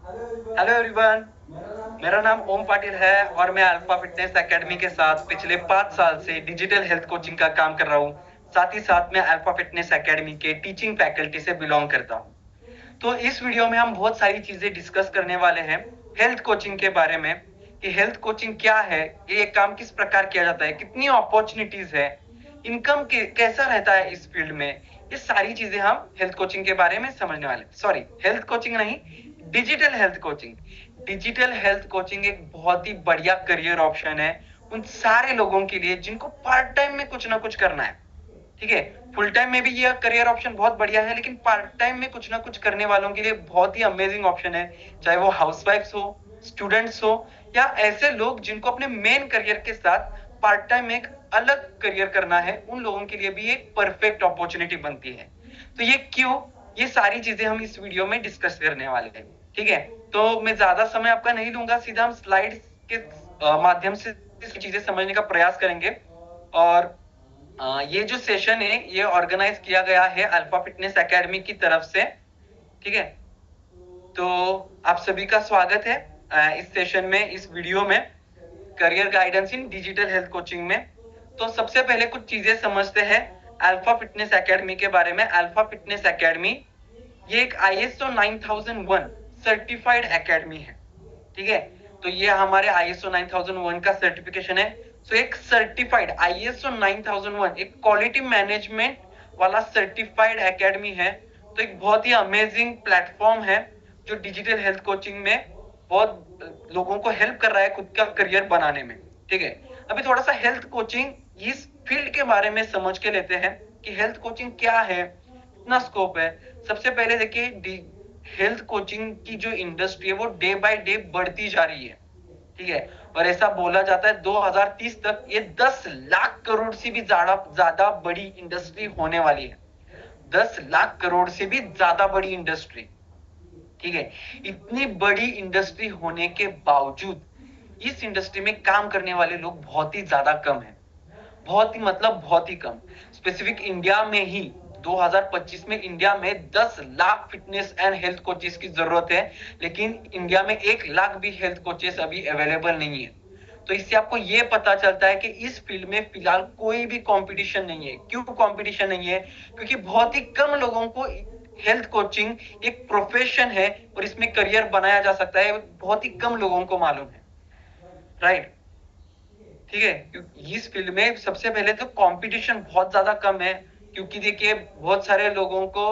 Hello everyone, मेरा नाम ओम पाटिल है और मैं अल्फा फिटनेस एकेडमी के साथ पिछले 5 साल से डिजिटल हेल्थ कोचिंग का काम कर रहा हूँ। साथ ही साथ मैं अल्फा फिटनेस एकेडमी के टीचिंग फैकल्टी से बिलोंग करता हूँ। तो इस वीडियो में हम बहुत सारी चीजें डिस्कस करने वाले हैं हेल्थ कोचिंग के बारे में, कि हेल्थ कोचिंग क्या है, ये काम किस प्रकार किया जाता है, कितनी अपॉर्चुनिटीज है, इनकम कैसा रहता है इस फील्ड में। ये सारी चीजें हम हेल्थ कोचिंग के बारे में समझने वाले। सॉरी, हेल्थ कोचिंग नहीं, digital health coaching. Digital health coaching एक बहुत ही बढ़िया करियर ऑप्शन है उन सारे लोगों के लिए जिनको पार्ट टाइम में कुछ ना कुछ करना है। ठीक है, फुल टाइम में भी ये करियर ऑप्शन बहुत बढ़िया है, लेकिन पार्ट टाइम में कुछ ना कुछ करने वालों के लिए बहुत ही अमेजिंग ऑप्शन है। चाहे वो हाउसवाइफ्स हो, स्टूडेंट्स हो, या ऐसे लोग जिनको अपने मेन करियर के साथ पार्ट टाइम में एक अलग करियर करना है, उन लोगों के लिए भी एक परफेक्ट अपॉर्चुनिटी बनती है। तो ये क्यों, ये सारी चीजें हम इस वीडियो में डिस्कस करने वाले हैं। ठीक है, तो मैं ज्यादा समय आपका नहीं लूंगा, सीधा हम स्लाइड्स के माध्यम से चीजें समझने का प्रयास करेंगे। और ये जो सेशन है ये ऑर्गेनाइज किया गया है अल्फा फिटनेस एकेडमी की तरफ से। ठीक है, तो आप सभी का स्वागत है इस सेशन में, इस वीडियो में, करियर गाइडेंस इन डिजिटल हेल्थ कोचिंग में। तो सबसे पहले कुछ चीजें समझते हैं अल्फा फिटनेस एकेडमी के बारे में। अल्फा फिटनेस एकेडमी ये एक ISO 9001 सर्टिफाइड एकेडमी है। ठीक है, तो ये हमारे ISO 9001 का सर्टिफिकेशन है। सो एक सर्टिफाइड ISO 9001 एक क्वालिटी मैनेजमेंट वाला सर्टिफाइड एकेडमी है। तो एक बहुत ही अमेजिंग प्लेटफॉर्म है जो डिजिटल हेल्थ कोचिंग में बहुत लोगों को हेल्प कर रहा है खुद का करियर बनाने में। ठीक है, अभी थोड़ा सा हेल्थ कोचिंग इस फील्ड के बारे में समझ के लेते हैं कि हेल्थ कोचिंग क्या है, कितना स्कोप है। सबसे पहले देखिए, हेल्थ कोचिंग की जो इंडस्ट्री है वो डे बाय डे बढ़ती जा रही है। ठीक है, और ऐसा बोला जाता है 2030 तक ये 10 लाख करोड़ से भी ज्यादा बड़ी इंडस्ट्री होने वाली है। 10 लाख करोड़ से भी ज्यादा बड़ी इंडस्ट्री। ठीक है, इतनी बड़ी इंडस्ट्री होने के बावजूद इस इंडस्ट्री में काम करने वाले लोग बहुत ही ज्यादा कम है। बहुत ही मतलब बहुत ही कम। स्पेसिफिक इंडिया में ही 2025 में इंडिया में 10 lakh fitness and health coaches की जरूरत है, लेकिन इंडिया में 1 लाख भी हेल्थ कोचेस अभी अवेलेबल नहीं है। तो इससे आपको ये पता चलता है कि इस फील्ड में फिलहाल कोई भी कंपटीशन नहीं है। क्यों कंपटीशन नहीं है? क्योंकि बहुत ही कम लोगों को हेल्थ कोचिंग एक प्रोफेशन है और इसमें करियर बनाया जा सकता है, बहुत ही कम लोगों को मालूम है। राइट, ठीक है, इस फील्ड में सबसे पहले तो कंपटीशन बहुत ज्यादा कम है। क्योंकि देखिए, बहुत सारे लोगों को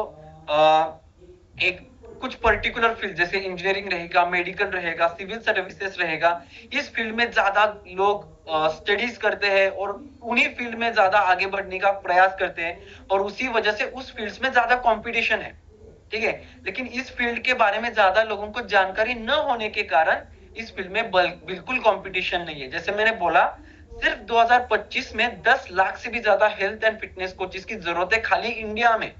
एक कुछ पर्टिकुलर फील्ड जैसे इंजीनियरिंग रहेगा, मेडिकल रहेगा, सिविल सर्विसेज रहेगा, इस फील्ड में ज्यादा लोग स्टडीज करते हैं और उन्हीं फील्ड में ज्यादा आगे बढ़ने का प्रयास करते हैं, और उसी वजह से उस फील्ड्स में ज्यादा कंपटीशन है। ठीक है, लेकिन इस फील्ड के बारे में ज्यादा लोगों को जानकारी न होने के कारण इस फील्ड में बिल्कुल कंपटीशन नहीं है। जैसे मैंने बोला, सिर्फ 2025 में 10 लाख से भी ज्यादा हेल्थ एंड फिटनेस कोचेस की जरूरत है खाली इंडिया में,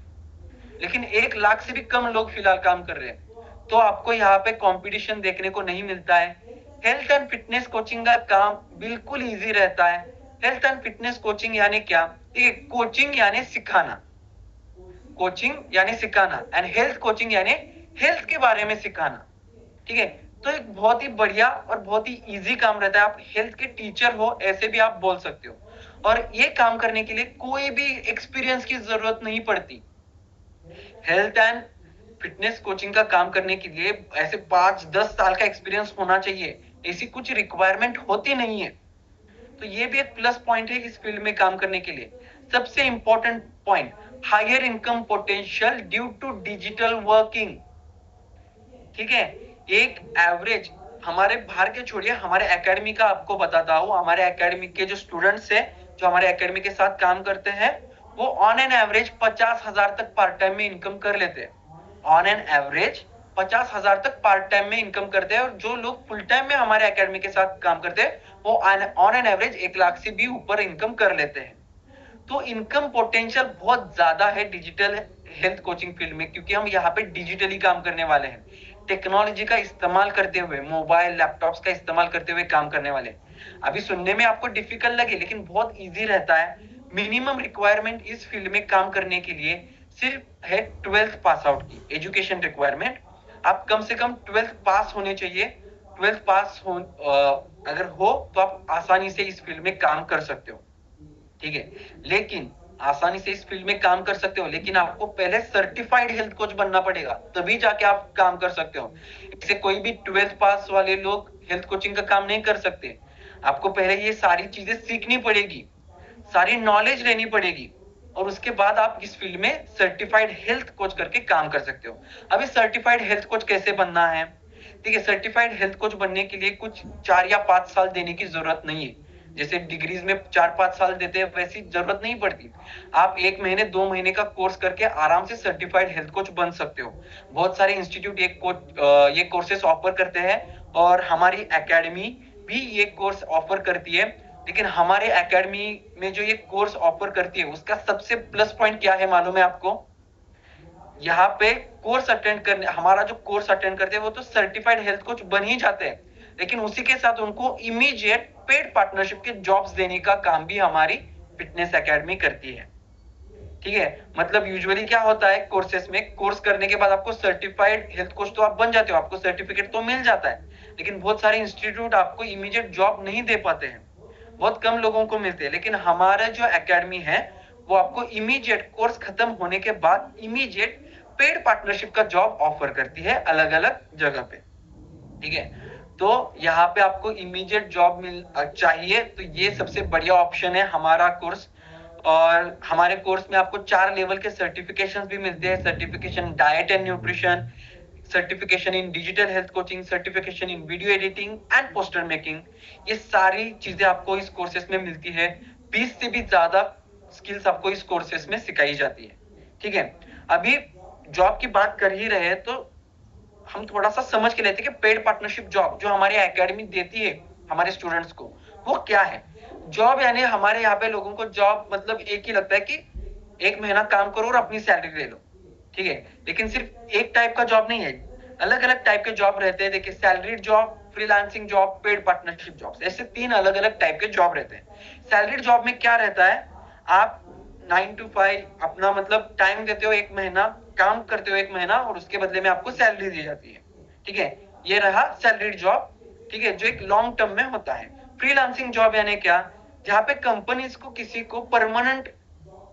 लेकिन 1 लाख से भी कम लोग फिलहाल काम कर रहे हैं। तो आपको यहाँ पे कंपटीशन देखने को नहीं मिलता है। हेल्थ एंड फिटनेस कोचिंग का काम बिल्कुल इजी रहता है। हेल्थ एंड फिटनेस कोचिंग यानी क्या? कोचिंग यानी सिखाना, कोचिंग यानी सिखाना, एंड हेल्थ कोचिंग यानी हेल्थ के बारे में सिखाना। ठीक है, तो एक बहुत ही बढ़िया और बहुत ही इजी काम रहता है। आप हेल्थ के टीचर हो ऐसे भी आप बोल सकते हो, और ये काम करने के लिए कोई भी एक्सपीरियंस की जरूरत नहीं पड़ती। हेल्थ एंड फिटनेस कोचिंग का काम करने के लिए ऐसे 5-10 साल का एक्सपीरियंस होना चाहिए, ऐसी कुछ रिक्वायरमेंट होती नहीं है। तो ये भी एक प्लस पॉइंट है इस फील्ड में काम करने के लिए। सबसे important point, higher income potential due to digital working. ठीक है, एक एवरेज, हमारे बाहर के छोड़िए, हमारे एकेडमी का आपको बताता हूँ। हमारे एकेडमी के जो स्टूडेंट्स हैं, जो हमारे एकेडमी के साथ काम करते हैं, वो ऑन एन एवरेज 50,000 तक पार्ट टाइम में इनकम कर लेते हैं। ऑन एन एवरेज 50,000 तक पार्ट टाइम में इनकम करते हैं, और जो लोग फुल टाइम में हमारे एकेडमी के साथ काम करते हैं वो ऑन एन एवरेज 1 लाख से भी ऊपर इनकम कर लेते हैं। तो इनकम पोटेंशियल बहुत ज्यादा है डिजिटल हेल्थ कोचिंग फील्ड में, क्योंकि हम यहाँ पे डिजिटली काम करने वाले हैं, टेक्नोलॉजी का इस्तेमाल करते हुए, मोबाइल लैपटॉप्स का इस्तेमाल करते हुए काम करने वाले। अभी सुनने में आपको डिफिकल्ट लगे, लेकिन बहुत इजी रहता है। मिनिमम रिक्वायरमेंट इस फील्ड में काम करने के लिए सिर्फ है 12th पास आउट की एजुकेशन रिक्वायरमेंट। आप कम से कम 12th पास होने चाहिए। 12th पास हो अगर हो तो आप आसानी से इस फील्ड में काम कर सकते हो, ठीक है। लेकिन आसानी से इस फील्ड में काम कर सकते हो, लेकिन आपको पहले सर्टिफाइड हेल्थ कोच बनना पड़ेगा, तभी जाके आप काम कर सकते हो। इससे कोई भी 12th पास वाले लोग हेल्थ कोचिंग का काम नहीं कर सकते। आपको पहले ये सारी चीजें सीखनी पड़ेगी, सारी नॉलेज लेनी पड़ेगी, और उसके बाद आप इस फील्ड में सर्टिफाइड हेल्थ कोच करके काम कर सकते हो। अभी सर्टिफाइड हेल्थ कोच कैसे बनना है, ठीक है। सर्टिफाइड हेल्थ कोच बनने के लिए कुछ 4 या 5 साल देने की जरूरत नहीं है। जैसे डिग्रीज में 4-5 साल देते हैं, वैसी जरूरत नहीं पड़ती। आप 1 महीने 2 महीने का कोर्स करके आराम से सर्टिफाइड हेल्थ कोच बन सकते हो। बहुत सारे इंस्टीट्यूट ये कोर्सेस ऑफर करते हैं, और हमारी एकेडमी भी ये कोर्स ऑफर करती है। लेकिन हमारे एकेडमी में जो ये कोर्स ऑफर करती है, उसका सबसे प्लस पॉइंट क्या है मालूम है आपको? यहाँ पे कोर्स अटेंड करने, हमारा जो कोर्स अटेंड करते हैं वो तो सर्टिफाइड हेल्थ कोच बन ही जाते हैं, लेकिन उसी के साथ उनको इमीडिएट पेड पार्टनरशिप के जॉब्स देने का काम भी हमारी फिटनेस एकेडमी करती है, ठीक है। मतलब यूजुअली क्या होता है कोर्सेस में, कोर्स करने के बाद आपको सर्टिफाइड हेल्थ कोच तो आप बन जाते हो, आपको सर्टिफिकेट तो मिल जाता है, लेकिन बहुत सारे इंस्टीट्यूट आपको इमीडिएट जॉब नहीं दे पाते हैं, बहुत कम लोगों को मिलते हैं। लेकिन हमारा जो एकेडमी है वो आपको इमीडिएट कोर्स खत्म होने के बाद इमीडिएट पेड पार्टनरशिप का जॉब ऑफर करती है अलग अलग जगह पे, ठीक है। तो यहाँ पे आपको इमीडिएट जॉब मिल चाहिए, तो ये सबसे बढ़िया ऑप्शन है हमारा कोर्स। और हमारे कोर्स में आपको 4 लेवल के सर्टिफिकेशंस भी मिलते हैं। Certification diet and nutrition, certification in digital health coaching, certification in video editing and poster making. ये सारी चीजें आपको इस कोर्सेस में मिलती है। 20 से भी ज्यादा स्किल्स आपको इस कोर्सेस में सिखाई जाती है, ठीक है। अभी जॉब की बात कर ही रहे हैं, तो हम थोड़ा सा समझ के लेते हैं कि पेड पार्टनरशिप जॉब जो हमारी एकेडमी देती है हमारे स्टूडेंट्स को, वो क्या है। जॉब यानी हमारे यहाँ पे लोगों को जॉब मतलब एक ही लगता है कि 1 महीना काम करो और अपनी सैलरी ले लो, ठीक है। लेकिन सिर्फ एक टाइप का जॉब नहीं है, अलग अलग टाइप के जॉब रहते हैं। देखिए, salaried job, freelancing job, paid partnership job, ऐसे 3 अलग अलग टाइप के जॉब रहते हैं। सैलरीड जॉब में क्या रहता है, आप 9 to 5 अपना मतलब टाइम देते हो, 1 महीना काम करते हो 1 महीना, और उसके बदले में आपको सैलरी दी जाती है, ठीक है। ये रहा सैलरीड जॉब, ठीक है, जो एक लॉन्ग टर्म में होता है। फ्रीलांसिंग जॉब यानी क्या, जहां पे कंपनीज को किसी को परमानेंट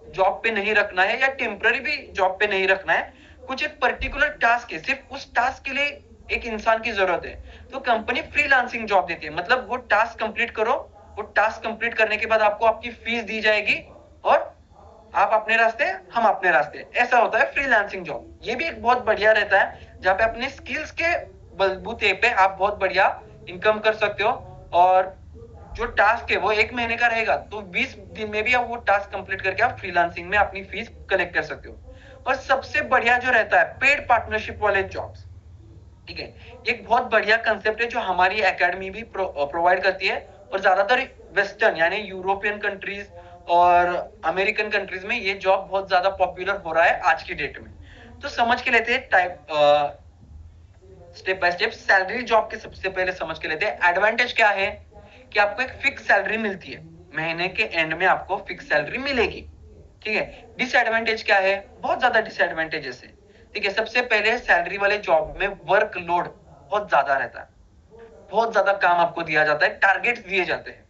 जॉब पे नहीं रखना है या टेम्पररी भी जॉब पे नहीं रखना है, कुछ एक पर्टिकुलर टास्क है, सिर्फ उस टास्क के लिए एक इंसान की जरूरत है, तो कंपनी फ्रीलांसिंग जॉब देती है। मतलब वो टास्क कंप्लीट करो, वो टास्क कंप्लीट करने के बाद आपको आपकी फीस दी जाएगी, और आप अपने रास्ते, हम अपने रास्ते, ऐसा होता है फ्रीलांसिंग जॉब। ये भी एक बहुत बढ़िया रहता है, जहाँ पे अपने स्किल्स के बलबूते पे आप बहुत बढ़िया इनकम कर सकते हो, और जो टास्क है वो 1 महीने का रहेगा, तो 20 दिन में भी आप वो टास्क कंप्लीट करके आप फ्रीलांसिंग में अपनी फीस कलेक्ट कर सकते हो। और सबसे बढ़िया जो रहता है पेड पार्टनरशिप वाले जॉब्स, ठीक है। एक बहुत बढ़िया कंसेप्ट है जो हमारी एकेडमी भी प्रोवाइड करती है, और ज्यादातर वेस्टर्न यानी यूरोपियन कंट्रीज और अमेरिकन कंट्रीज में ये जॉब बहुत ज्यादा पॉपुलर हो रहा है आज की डेट में। तो समझ के लेते हैं type step by step. Salary job के सबसे पहले समझ के लेते हैं एडवांटेज क्या है, कि आपको एक फिक्स सैलरी मिलती है, महीने के एंड में आपको फिक्स सैलरी मिलेगी, ठीक है। डिसएडवांटेज क्या है, बहुत ज्यादा डिसएडवांटेजेस है, ठीक है। सबसे पहले सैलरी वाले जॉब में वर्कलोड बहुत ज्यादा रहता है, बहुत ज्यादा काम आपको दिया जाता है, टारगेट्स दिए जाते हैं।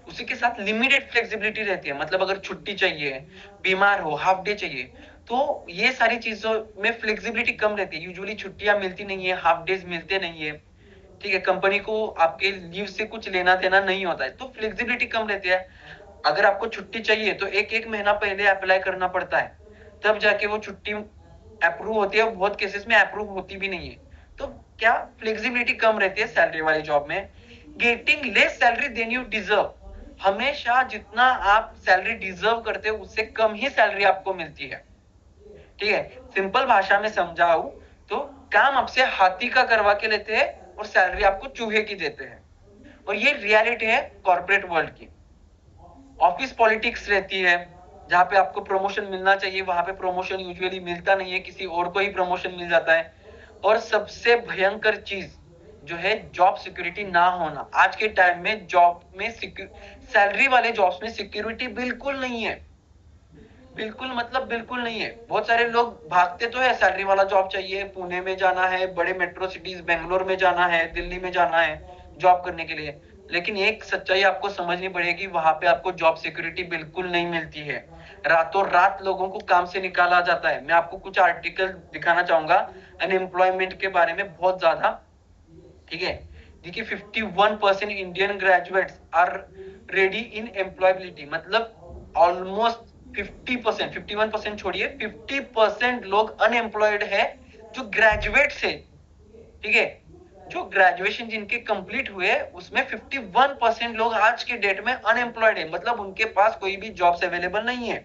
उसी के साथ लिमिटेड फ्लेक्सिबिलिटी रहती है, मतलब अगर छुट्टी चाहिए, बीमार हो, हाफ डे चाहिए, तो ये सारी चीजों में फ्लेक्सिबिलिटी कम रहती है। यूजुअली छुट्टियां मिलती नहीं है, हाफ डेज मिलते नहीं है, ठीक है। कंपनी को आपके लीव से कुछ लेना देना नहीं होता है, तो फ्लेक्सिबिलिटी कम रहती है। अगर आपको छुट्टी चाहिए तो एक महीना पहले अप्लाई करना पड़ता है, तब जाके वो छुट्टी अप्रूव होती है। बहुत केसेस में अप्रूव होती भी नहीं है, तो क्या फ्लेक्सिबिलिटी कम रहती है सैलरी वाली जॉब में। Getting less salary than you deserve, हमेशा जितना आप सैलरी डिजर्व करते हो उससे कम ही सैलरी आपको मिलती है, ठीक है। सिंपल भाषा में समझाऊं तो काम आपसे हाथी का करवा के लेते हैं और सैलरी आपको चूहे की देते हैं, और ये रियलिटी है कॉर्पोरेट वर्ल्ड की। ऑफिस पॉलिटिक्स रहती है, जहां पे आपको प्रमोशन मिलना चाहिए वहां पे प्रमोशन यूजुअली मिलता नहीं है, किसी और को ही प्रमोशन मिल जाता है। और सबसे भयंकर चीज जो है जॉब सिक्योरिटी ना होना। आज के टाइम में जॉब में सैलरी वाले जॉब्स में सिक्योरिटी बिल्कुल नहीं है। बिल्कुल मतलब बिल्कुल नहीं है। बहुत सारे लोग भागते तो है, सैलरी वाला जॉब चाहिए, पुणे में जाना है, बड़े मेट्रो सिटीज बेंगलोर में जाना है, दिल्ली में जाना है जॉब करने के लिए। लेकिन एक सच्चाई आपको समझनी पड़ेगी, वहां पे आपको जॉब सिक्योरिटी बिल्कुल नहीं मिलती है। रातों रात लोगों को काम से निकाला जाता है। मैं आपको कुछ आर्टिकल दिखाना चाहूंगा अनएम्प्लॉयमेंट के बारे में, बहुत ज्यादा। ठीक है, देखिए 51% Indian graduates are ready in employability, मतलब ऑलमोस्ट 50%, 51% छोड़िए, 50% लोग अनएम्प्लॉयड है जो ग्रेजुएट्स है। ठीक है, जो ग्रेजुएशन जिनके कंप्लीट हुए उसमें 51% लोग आज के डेट में अनएम्प्लॉयड है, मतलब उनके पास कोई भी जॉब्स अवेलेबल नहीं है।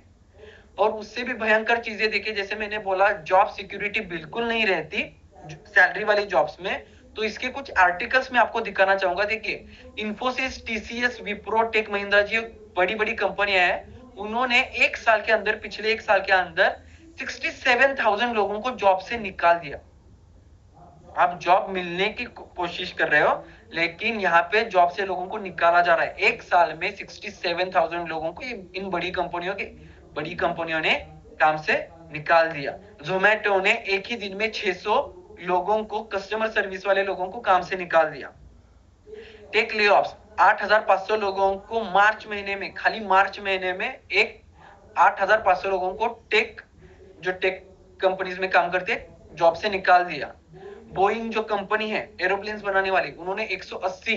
और उससे भी भयंकर चीजें देखिए, जैसे मैंने बोला जॉब सिक्योरिटी बिल्कुल नहीं रहती सैलरी वाली जॉब्स में। तो इसके कुछ आर्टिकल्स में आपको दिखाना चाहूंगा। देखिए, इंफोसिस, टीसीएस, विप्रो, टेक महिंद्रा जी बड़ी बड़ी कंपनियां हैं, उन्होंने एक साल के अंदर, पिछले एक साल के अंदर 67,000 लोगों को जॉब से निकाल दिया। आप जॉब मिलने की कोशिश कर रहे हो, लेकिन यहाँ पे जॉब से लोगों को निकाला जा रहा है। एक साल में 67,000 लोगों को इन बड़ी कंपनियों ने काम से निकाल दिया। जोमेटो ने एक ही दिन में 600 लोगों को, कस्टमर सर्विस वाले लोगों को काम से निकाल दिया। टेक ले ऑफ्स, 8,500 लोगों को मार्च महीने में, खाली मार्च महीने में एक 8,500 लोगों को जो टेक कंपनीज में काम करते जॉब से निकाल दिया। बोइंग जो कंपनी है एरोप्लेन्स बनाने वाली, उन्होंने 180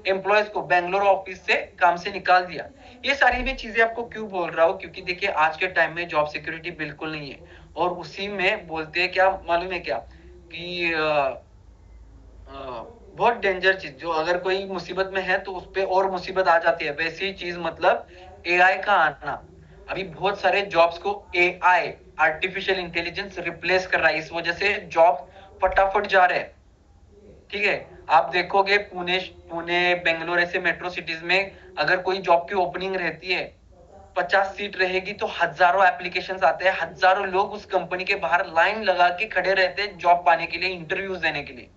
एम्प्लॉयज को बेंगलोर ऑफिस से काम से निकाल दिया। ये सारी भी चीजें आपको क्यों बोल रहा हूँ, क्योंकि देखिए आज के टाइम में जॉब सिक्योरिटी बिल्कुल नहीं है। और उसी में बोलते हैं क्या मालूम है क्या, कि बहुत डेंजर चीज, जो अगर कोई मुसीबत में है तो उस पर और मुसीबत आ जाती है, वैसी चीज मतलब एआई का आना। अभी बहुत सारे जॉब्स को एआई, आर्टिफिशियल इंटेलिजेंस रिप्लेस कर रहा है, इस वजह से जॉब फटाफट जा रहे हैं। ठीक है, आप देखोगे पुणे बेंगलोर ऐसे मेट्रो सिटीज में अगर कोई जॉब की ओपनिंग रहती है, 50 सीट रहेगी तो हजारों एप्लीकेशंस आते हैं, हजारों लोग उस कंपनी के बाहर लाइन लगा के खड़े रहते हैं जॉब पाने के लिए, इंटरव्यूज देने के लिए।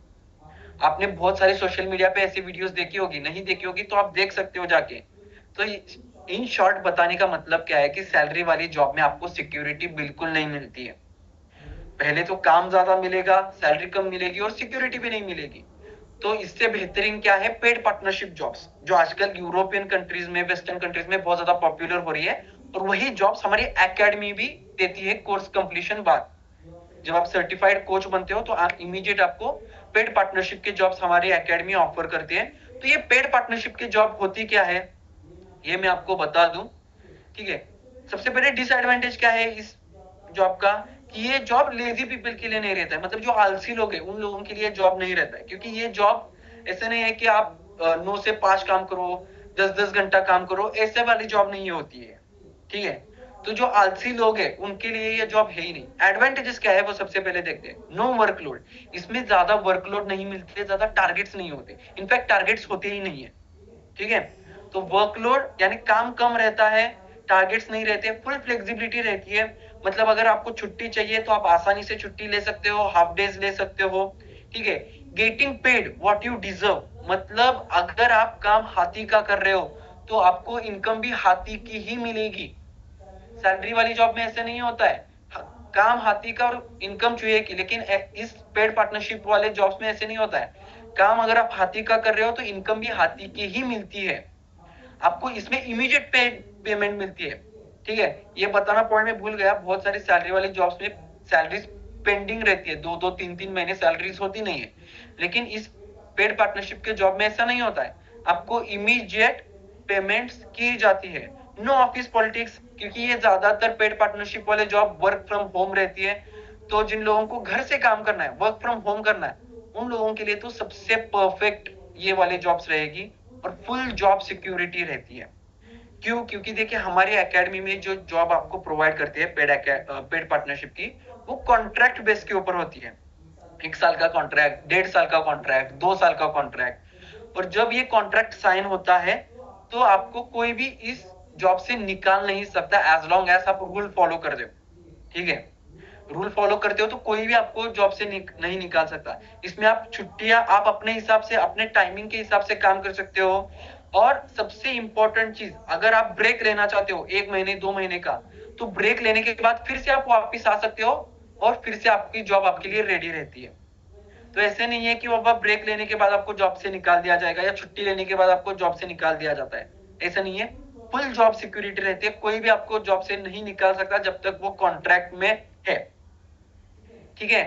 आपने बहुत सारे सोशल मीडिया पे ऐसी वीडियोस देखी होगी, नहीं देखी होगी तो आप देख सकते हो जाके। तो इन शॉर्ट बताने का मतलब क्या है कि सैलरी वाली जॉब में आपको सिक्योरिटी बिल्कुल नहीं मिलती है। पहले तो काम ज्यादा मिलेगा, सैलरी कम मिलेगी और सिक्योरिटी भी नहीं मिलेगी। तो इससे बेहतरीन क्या है, पेड पार्टनरशिप जॉब्स, जो आजकल यूरोपियन कंट्रीज में, वेस्टर्न कंट्रीज में बहुत ज्यादा पॉपुलर हो रही है। और वही जॉब्स हमारी एकेडमी भी देती है कोर्स कंप्लीशन बाद। जब आप सर्टिफाइड कोच बनते हो तो आप इमीडिएट आपको पेड पार्टनरशिप के जॉब्स हमारी एकेडमी ऑफर करती है। तो ये पेड पार्टनरशिप की जॉब होती क्या है, ये मैं आपको बता दूं। ठीक है, सबसे पहले डिसएडवांटेज क्या है इस जॉब का, कि ये जॉब लेजी पीपल के लिए नहीं रहता है, मतलब जो आलसी लोग हैं उन लोगों के लिए जॉब नहीं रहता है। क्योंकि ये जॉब ऐसे नहीं है कि आप 9 से 5 काम करो, 10-10 घंटा काम करो, ऐसे वाली जॉब नहीं होती है। ठीक है, तो जो आलसी लोग हैं उनके लिए ये जॉब है ही नहीं। एडवांटेजेस क्या है वो सबसे पहले देखते हैं। नो वर्कलोड, इसमें ज्यादा वर्कलोड नहीं मिलते, ज्यादा टारगेट्स नहीं होते, इनफैक्ट टारगेट्स होते ही नहीं है। ठीक है, तो वर्कलोड यानी काम कम रहता है, टारगेट्स नहीं रहते, फुल फ्लेक्सिबिलिटी रहती है। मतलब अगर आपको छुट्टी चाहिए तो आप आसानी से छुट्टी ले सकते हो, हाफ डेज ले सकते हो। ठीक है, getting paid what you deserve, मतलब अगर आप काम हाथी का कर रहे हो तो आपको इनकम भी हाथी की ही मिलेगी। सैलरी वाली जॉब में ऐसे नहीं होता है, काम हाथी का और इनकम चूहे की। लेकिन इस पेड पार्टनरशिप वाले जॉब्स में ऐसे नहीं होता है, काम अगर आप हाथी का कर रहे हो तो इनकम भी हाथी की ही मिलती है। आपको इसमें इमीडिएट पेमेंट मिलती है। ठीक है, ये बताना पॉइंट में भूल गया, बहुत सारी सैलरी वाली जॉब्स में सैलरीज पेंडिंग रहती है, 2-2 3-3 महीने सैलरीज होती नहीं है। लेकिन इस पेड पार्टनरशिप के जॉब में ऐसा नहीं होता है, आपको इमीडिएट पेमेंट्स की जाती है। नो ऑफिस पॉलिटिक्स, क्योंकि ये ज्यादातर पेड पार्टनरशिप वाले जॉब वर्क फ्रॉम होम रहती है। तो जिन लोगों को घर से काम करना है, वर्क फ्रॉम होम करना है, उन लोगों के लिए तो सबसे परफेक्ट ये वाली जॉब्स रहेगी। और फुल जॉब सिक्योरिटी रहती है। क्यों, क्योंकि देखिए हमारी एकेडमी में जो जॉब आपको प्रोवाइड करती है पेड पार्टनरशिप की, वो कॉन्ट्रैक्ट बेस के ऊपर होती है। 1 साल का कॉन्ट्रैक्ट, 1.5 साल का कॉन्ट्रैक्ट, 2 साल का कॉन्ट्रैक्ट। और जब ये कॉन्ट्रैक्ट साइन होता है तो आपको कोई भी इस जॉब से निकाल नहीं सकता, एज लॉन्ग एज आप रूल फॉलो कर दो। ठीक है, रूल फॉलो करते हो तो कोई भी आपको जॉब से नहीं निकाल सकता। इसमें आप छुट्टियां आप अपने हिसाब से, अपने टाइमिंग के हिसाब से काम कर सकते हो। और सबसे इंपॉर्टेंट चीज, अगर आप ब्रेक लेना चाहते हो 1 महीने 2 महीने का, तो ब्रेक लेने के बाद फिर से आप वापस आ सकते हो और फिर से आपकी जॉब आपके लिए रेडी रहती है। तो ऐसे नहीं है कि बाबा ब्रेक लेने के बाद आपको जॉब से निकाल दिया जाएगा या छुट्टी लेने के बाद आपको जॉब से निकाल दिया जाता है, ऐसा नहीं है। फुल जॉब सिक्योरिटी रहती है, कोई भी आपको जॉब से नहीं निकाल सकता जब तक वो कॉन्ट्रैक्ट में है, ठीक है।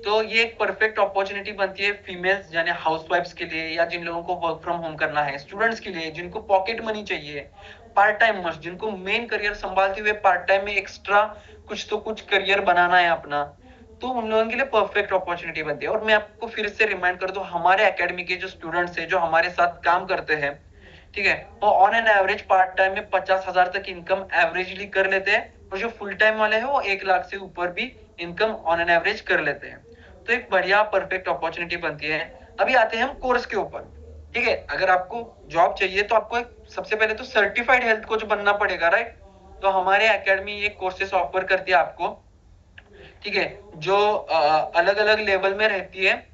तो ये एक परफेक्ट अपॉर्चुनिटी बनती है फीमेल्स यानी हाउसवाइफ्स के लिए, या जिन लोगों को वर्क फ्रॉम होम करना है, स्टूडेंट्स के लिए जिनको पॉकेट मनी चाहिए, पार्ट टाइमर्स जिनको मेन करियर संभालते हुए पार्ट टाइम में एक्स्ट्रा कुछ तो कुछ करियर बनाना है अपना, तो उन लोगों के लिए परफेक्ट अपॉर्चुनिटी बनती है। और मैं आपको फिर से रिमाइंड कर दूं, हमारे एकेडमी के जो स्टूडेंट्स हैं जो हमारे साथ काम करते हैं, ठीक है, वो on an average part time में 50,000 तक इनकम एवरेजली कर लेते हैं, और जो फुल टाइम वाले हैं वो 1 लाख से ऊपर भी इनकम ऑन एन एवरेज कर लेते हैं। तो एक बढ़िया परफेक्ट अपॉर्चुनिटी बनती है। अभी आते हैं हम कोर्स के ऊपर, ठीक है। अगर आपको जॉब चाहिए तो आपको सबसे पहले तो सर्टिफाइड हेल्थ कोच बनना पड़ेगा, राइट। तो हमारे एकेडमी ये कोर्सेस ऑफर करती है आपको, ठीक है, जो अलग अलग लेवल में रहती है।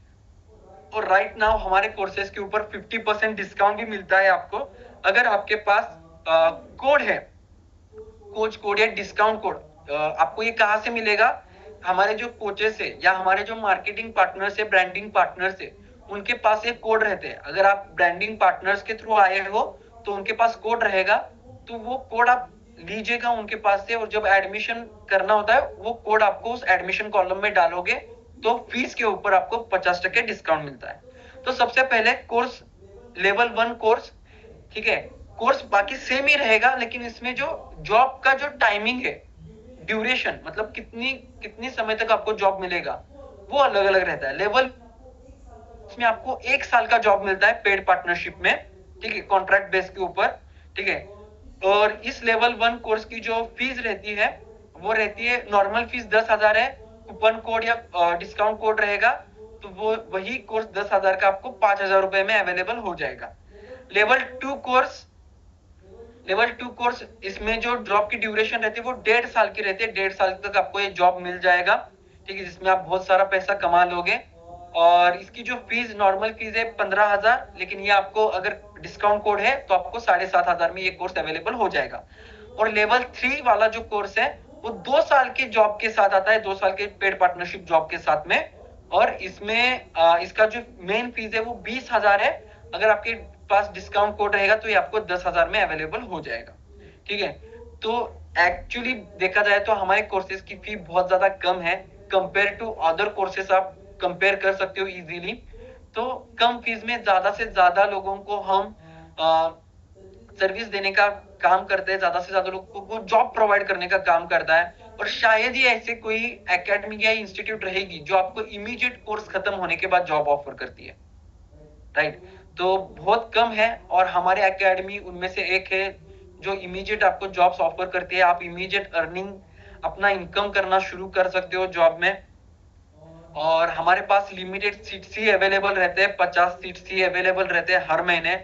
और राइट नाउ हमारे कोर्सेज के ऊपर 50% डिस्काउंट भी मिलता है आपको, अगर आपके पास कोड है, कोच कोड या डिस्काउंट कोड। आपको ये कहाँ से मिलेगा? हमारे जो कोचेस है या हमारे जो मार्केटिंग पार्टनर्स है, ब्रांडिंग पार्टनर्स है, उनके पास एक कोड रहते हैं। अगर आप ब्रांडिंग पार्टनर्स के थ्रू आए हो तो उनके पास कोड रहेगा, तो वो कोड आप लीजिएगा उनके पास से, और जब एडमिशन करना होता है वो कोड आपको उस एडमिशन कॉलम में डालोगे तो फीस के ऊपर आपको 50% डिस्काउंट मिलता है। तो सबसे पहले कोर्स लेवल 1 कोर्स, ठीक है, कोर्स बाकी सेम ही रहेगा, लेकिन इसमें जो जॉब का जो टाइमिंग है, ड्यूरेशन मतलब कितनी समय तक आपको जॉब मिलेगा, वो अलग अलग रहता है। लेवल इसमें आपको 1 साल का जॉब मिलता है पेड पार्टनरशिप में, ठीक है, कॉन्ट्रैक्ट बेस के ऊपर, ठीक है। और इस लेवल 1 कोर्स की जो फीस रहती है वो रहती है, नॉर्मल फीस 10,000 है, कूपन कोड या डिस्काउंट कोड रहेगा तो वो वही कोर्स 10,000 का आपको 5,000 रुपए में अवेलेबल हो जाएगा। लेवल 2 कोर्स इसमें जो जॉब की ड्यूरेशन रहती है वो 1.5 साल की रहती है, 1.5 साल तक आपको ये जॉब मिल जाएगा, ठीक है, जिसमें आप बहुत सारा पैसा कमा लोगे। और इसकी जो फीस नॉर्मल फीस है 15,000, लेकिन ये आपको अगर डिस्काउंट कोड है तो आपको 7,500 में ये कोर्स अवेलेबल हो जाएगा। और लेवल 3 वाला जो कोर्स है वो 2 साल के जॉब के साथ आता है, 2 साल के पेड पार्टनरशिप जॉब के साथ में। और इसमें इसका जो मेन फीस है वो 20,000 है, अगर आपके पास डिस्काउंट कोड रहेगा तो ये आपको 10,000 में अवेलेबल हो जाएगा, ठीक है। तो एक्चुअली देखा जाए तो हमारे कोर्सेज की फी बहुत ज्यादा कम है कंपेयर टू अदर कोर्सेज, आप कंपेयर कर सकते हो इजीली। तो कम फीस में ज्यादा से ज्यादा लोगों को हम सर्विस देने का काम करते हैं, ज्यादा से ज्यादा लोगों को जॉब प्रोवाइड करने का काम करता है। और शायद ही ऐसे कोई एकेडमी या इंस्टीट्यूट रहेगी जो आपको इमीडिएट कोर्स खत्म होने के बाद जॉब ऑफर करती है, राइट। तो बहुत कम है, और हमारे एकेडमी उनमें से एक है जो इमीडिएट आपको जॉब्स ऑफर करती है। आप इमीडिएट अर्निंग अपना इनकम करना शुरू कर सकते हो जॉब में। और हमारे पास लिमिटेड सीट्स ही अवेलेबल रहते हैं, 50 सीट्स ही अवेलेबल रहते हैं हर महीने।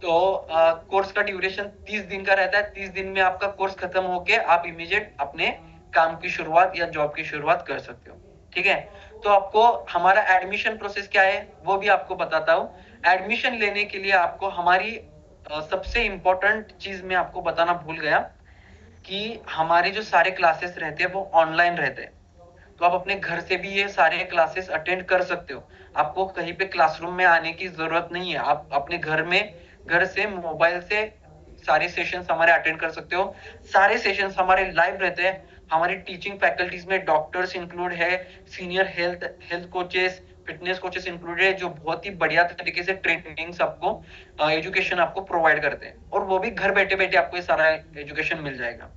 तो कोर्स का ड्यूरेशन 30 दिन का रहता है, 30 दिन में आपका कोर्स खत्म होके आप इमीडिएट अपने काम की शुरुआत या जॉब की शुरुआत कर सकते हो, ठीक है। तो आपको हमारा एडमिशन प्रोसेस क्या है वो भी आपको बताता हूँ। एडमिशन लेने के लिए आपको हमारी सबसे इंपॉर्टेंट चीज मैं आपको बताना भूल गया कि हमारे जो सारे क्लासेस रहते हैं वो ऑनलाइन रहते हैं। तो आप अपने घर से भी ये सारे क्लासेस अटेंड कर सकते हो, आपको कहीं पे क्लासरूम में आने की जरूरत नहीं है। आप अपने घर से मोबाइल से सारे सेशंस हमारे अटेंड कर सकते हो। सारे सेशंस हमारे लाइव रहते हैं। हमारी टीचिंग फैकल्टीज में डॉक्टर्स इंक्लूड है, senior health coaches, fitness coaches included है, जो बहुत ही बढ़िया तरीके से ट्रेनिंग आपको एजुकेशन आपको प्रोवाइड करते हैं, और वो भी घर बैठे बैठे आपको ये सारा एजुकेशन मिल जाएगा।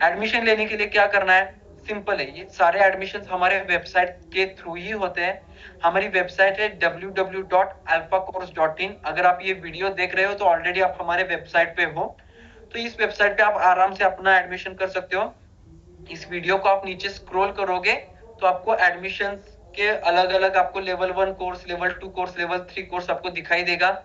एडमिशन लेने के लिए क्या करना है? सिंपल है, ये सारे एडमिशन हमारे वेबसाइट के थ्रू ही होते हैं। हमारी वेबसाइट है www.alphacourse.in। अगर आप ये वीडियो देख रहे हो तो ऑलरेडी आप हमारे वेबसाइट पे हो, तो इस वेबसाइट पे आप आराम से अपना एडमिशन कर सकते हो। इस वीडियो को आप नीचे स्क्रॉल करोगे तो आपको एडमिशन के अलग अलग आपको level 1 course, level 2 course, level 3 course आपको दिखाई देगा।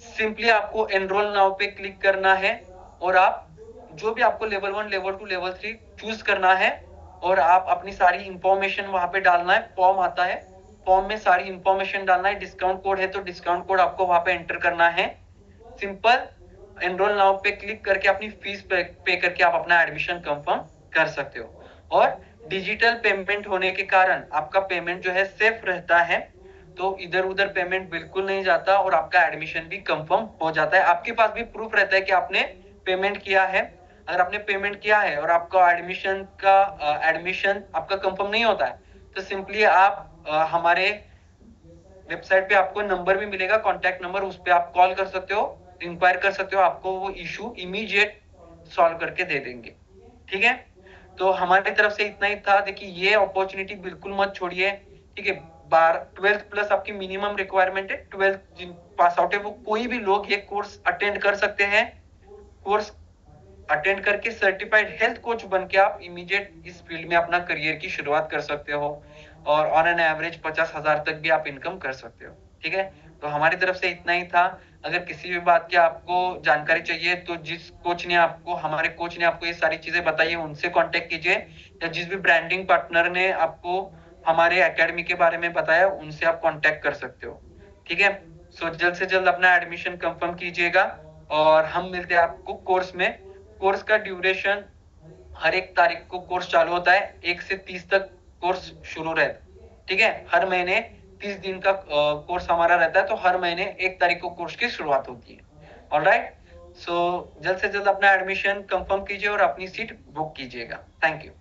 सिंपली आपको एनरोल नाउ पे क्लिक करना है, और आप जो भी आपको लेवल 1, लेवल 2, लेवल 3 चूज करना है, और आप अपनी सारी इंफॉर्मेशन वहां पे डालना है। फॉर्म आता है, फॉर्म में सारी इंफॉर्मेशन डालना है। डिस्काउंट कोड है तो डिस्काउंट कोड आपको वहां पे एंटर करना है। सिंपल एनरोल नाउ पे क्लिक करके अपनी फीस पे करके आप अपना एडमिशन कंफर्म कर सकते हो। और डिजिटल पेमेंट होने के कारण आपका पेमेंट जो है सेफ रहता है, तो इधर उधर पेमेंट बिल्कुल नहीं जाता और आपका एडमिशन भी कंफर्म हो जाता है। आपके पास भी प्रूफ रहता है कि आपने पेमेंट किया है। अगर आपने पेमेंट किया है और आपका एडमिशन आपका कंफर्म नहीं होता है, तो सिंपली आप हमारे वेबसाइट पे आपको नंबर भी मिलेगा, कॉन्टैक्ट नंबर, उस पे आप कॉल कर सकते हो, इंक्वायर कर सकते हो, आपको वो इशू इमीडिएट सॉल्व करके दे देंगे। ठीक है, तो हमारी तरफ से इतना ही था। देखिए, ये अपॉर्चुनिटी बिल्कुल मत छोड़िए। ठीक है, 12th प्लस आपकी मिनिमम रिक्वायरमेंट है। 12th जिन पास आउट है वो कोई भी लोग ये कोर्स अटेंड कर सकते हैं। कोर्स अटेंड करके सर्टिफाइड हेल्थ कोच बन के आप इमीडिएट इस फील्ड में अपना करियर की शुरुआत कर सकते हो और ऑन एन एवरेज 50,000 तक भी आप इनकम कर सकते हो। ठीक है, तो हमारी तरफ से इतना ही था। अगर किसी भी बात की आपको जानकारी चाहिए तो हमारे कोच ने आपको ये सारी चीजें बताई है, उनसे कांटेक्ट कीजिए, या जिस भी ब्रांडिंग पार्टनर ने आपको हमारे एकेडमी के बारे में बताया उनसे आप कांटेक्ट कर सकते हो। ठीक है, सो जल्द से जल्द अपना एडमिशन कंफर्म कीजिएगा और हम मिलते हैं आपको कोर्स में। कोर्स का ड्यूरेशन, हर एक तारीख को कोर्स चालू होता है, 1 से 30 तक कोर्स शुरू रहता है। ठीक है, हर महीने 30 दिन का कोर्स हमारा रहता है, तो हर महीने 1 तारीख को कोर्स की शुरुआत होती है। ऑलराइट, सो जल्द से जल्द अपना एडमिशन कंफर्म कीजिए और अपनी सीट बुक कीजिएगा। Thank you.